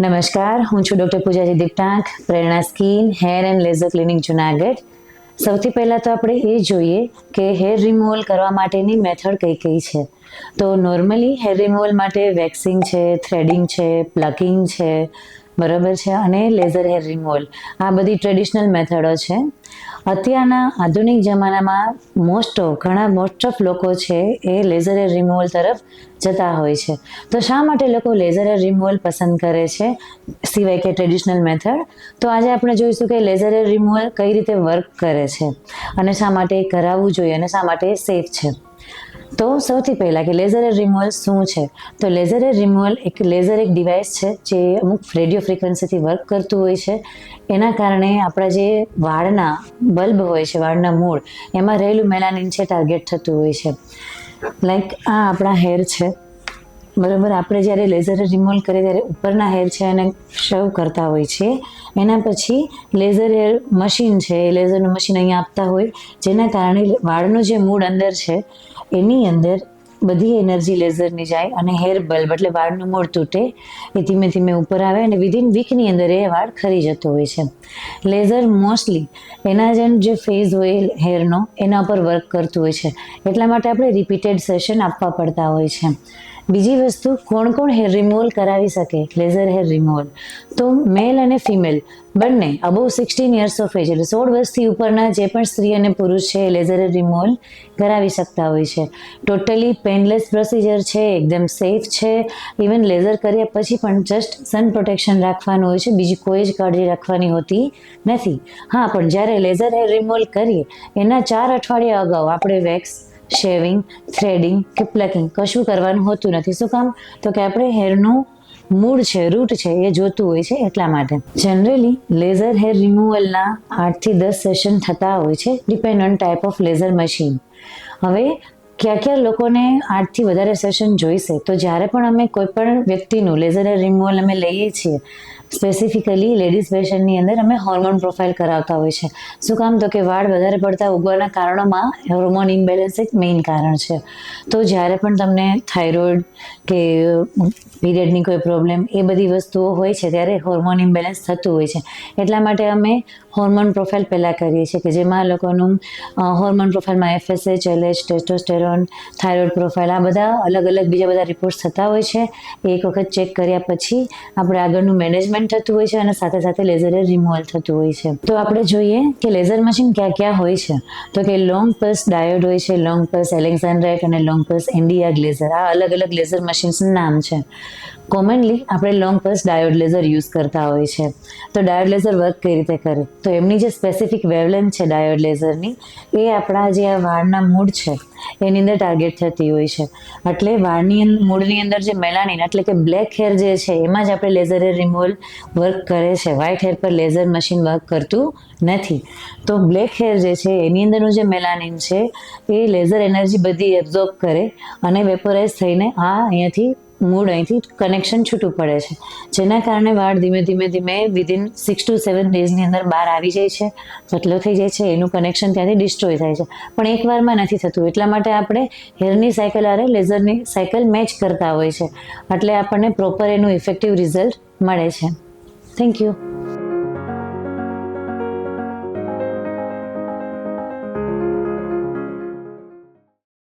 નમસ્કાર, હું છું doctor Pujaji Deeptank, Prerna skin hair and laser clinic Junagadh. સૌથી પહેલાં તો આપણે એ જોઈએ કે હેર રિમૂવલ કરવા માટેની મેથડ કઈ કઈ છે. તો નોર્મલી હેર રિમૂવલ માટે વેક્સિંગ છે, થ્રેડિંગ છે, પ્લકિંગ છે, બરાબર છે, અને લેઝર હેર રિમૂવલ, આ બધી ટ્રેડિશનલ મેથડો છે. અત્યારના આધુનિક જમાનામાં મોસ્ટ ઓફ લોકો છે એ લેઝર હેર રિમૂવલ તરફ જતા હોય છે. તો શા માટે લોકો લેઝર હેર રિમૂવલ પસંદ કરે છે સિવાય કે ટ્રેડિશનલ મેથડ? તો આજે આપણે જોઈશું કે લેઝર હેર રિમૂવલ કઈ રીતે વર્ક કરે છે અને શા માટે કરાવવું જોઈએ અને શા માટે સેફ છે. તો સૌથી પહેલાં કે લેઝર હેર રિમૂવલ શું છે? તો લેઝર હેર રિમૂવલ એક ડિવાઇસ છે જે અમુક રેડિયો ફ્રીક્વન્સીથી વર્ક કરતું હોય છે. એના કારણે આપણા જે વાળના બલ્બ હોય છે, વાળના મૂળ, એમાં રહેલું મેલાનિન છે ટાર્ગેટ થતું હોય છે. લાઈક આ આપણા હેર છે, બરાબર. આપણે જ્યારે લેઝર રિમૂવલ કરીએ ત્યારે ઉપરના હેર છે અને શવ કરતા હોય છે. એના પછી લેઝર હેર મશીન છે, એ લેઝરનું મશીન અહીંયા આપતા હોય, જેના કારણે વાળનું જે મૂળ અંદર છે એની અંદર બધી એનર્જી લેઝરની જાય અને હેર બલ્બ એટલે વાળનું મૂળ તૂટે, એ ધીમે ધીમે ઉપર આવે અને વિધિન વીકની અંદર એ વાળ ખરી જતો હોય છે. લેઝર મોસ્ટલી એના જે ફેઝ હોય હેરનો એના પર વર્ક કરતું હોય છે, એટલા માટે આપણે રિપીટેડ સેશન આપવા પડતા હોય છે. બીજી વસ્તુ, કોણ હેર રિમૂવલ કરાવી શકે લેઝર હેર રિમૂવલ? તો મેલ અને ફિમેલ બંને અબોવ 16 યર્સ ઓફ એજ, એટલે 16 વર્ષથી ઉપરના જે પણ સ્ત્રી અને પુરુષ છે એ લેઝર હેર રિમૂવલ કરાવી શકતા હોય છે. ટોટલી પેનલેસ પ્રોસિજર છે, એકદમ સેફ છે. ઇવન લેઝર કર્યા પછી પણ જસ્ટ સન પ્રોટેક્શન રાખવાનું હોય છે, બીજી કોઈ જ કાળજી રાખવાની હોતી નથી. હા, પણ જ્યારે લેઝર હેર રિમૂવલ કરીએ એના 4 અઠવાડિયા અગાઉ આપણે વેક્સ, શેવિંગ, થ્રેડિંગ કે પ્લકિંગ કશું કરવાનું હોતું નથી. શું કામ? તો કે આપણે હેરનું મૂળ છે, રૂટ છે, એ જોતું હોય છે એટલા માટે. જનરલી લેઝર હેર રિમૂવલના 8 થી 10 સેશન થતા હોય છે, depend on type of laser machine. હવે ક્યાં લોકોને 8 થી વધારે સેશન જોઈશે, તો જ્યારે પણ અમે કોઈ પણ વ્યક્તિનું લેઝર હેર રિમૂવલ અમે લઈએ છીએ, સ્પેસિફિકલી લેડીઝ પેશન્ટની અંદર અમે હોર્મોન પ્રોફાઇલ કરાવતા હોય છે. શું કામ? તો કે વાળ વધારે પડતા ઉગવાના કારણોમાં હોર્મોન ઇમ્બેલેન્સ એક મેઇન કારણ છે. તો જ્યારે પણ તમને થાઇરોઇડ કે પીરિયડની કોઈ પ્રોબ્લેમ, એ બધી વસ્તુઓ હોય છે ત્યારે હોર્મોન ઇમ્બેલેન્સ થતું હોય છે. એટલા માટે અમે હોર્મોન પ્રોફાઇલ પહેલાં કરીએ છીએ કે જેમાં લોકોનું હોર્મોન પ્રોફાઇલમાં FSH, LH, testosterone, thyroid profile, આ બધા અલગ બીજા બધા રિપોર્ટ્સ થતા હોય છે. એક વખત ચેક કર્યા પછી આપણે આગળનું મેનેજમેન્ટ થતું હોય છે અને સાથે લેઝર હેર રિમૂવલ થતું હોય છે. તો આપણે જોઈએ કે લેઝર મશીન ક્યાં હોય છે. તો કે લોંગ પલ્સ ડાયોડ હોય છે, લોંગ પલ્સ એલેક્ઝાન્ડ્રાઇટ અને લોંગ પલ્સ ઇન્ડિયા લેઝર, આ અલગ લેઝર મશીન્સનું નામ છે. કોમનલી આપણે long pulse diode laser use કરતા હોય છે. તો ડાયોડ લેઝર વર્ક કઈ રીતે કરે? તો એમની જે સ્પેસિફિક વેવલેન્થ છે ડાયોડ લેઝરની, એ આપણા જે આ વાળના મૂળ છે એની અંદર ટાર્ગેટ થતી હોય છે. એટલે વાળની મૂળની અંદર જે મેલાનિન એટલે કે બ્લેક હેર જે છે એમાં જ આપણે લેઝર હેર રિમૂવલ વર્ક કરે છે. વ્હાઇટ હેર પર લેઝર મશીન વર્ક કરતું નથી. તો બ્લેક હેર જે છે એની અંદરનું જે મેલાનિન છે એ લેઝર એનર્જી બધી એબ્ઝોર્બ કરે અને વેપોરાઇઝ થઈને અહીંયાથી કનેક્શન છૂટું પડે છે, જેના કારણે વાળ ધીમે વિધિન 6 to 7 ડેઝની અંદર બહાર આવી જાય છે, પતલો થઈ જાય છે, એનું કનેક્શન ત્યાંથી ડિસ્ટ્રોય થાય છે. પણ એકવારમાં નથી થતું, એટલા માટે આપણે હેરની સાયકલ આરે લેઝરની સાયકલ મેચ કરતા હોય છે, એટલે આપણને પ્રોપર એનું ઇફેક્ટિવ રિઝલ્ટ મળે છે. Thank you.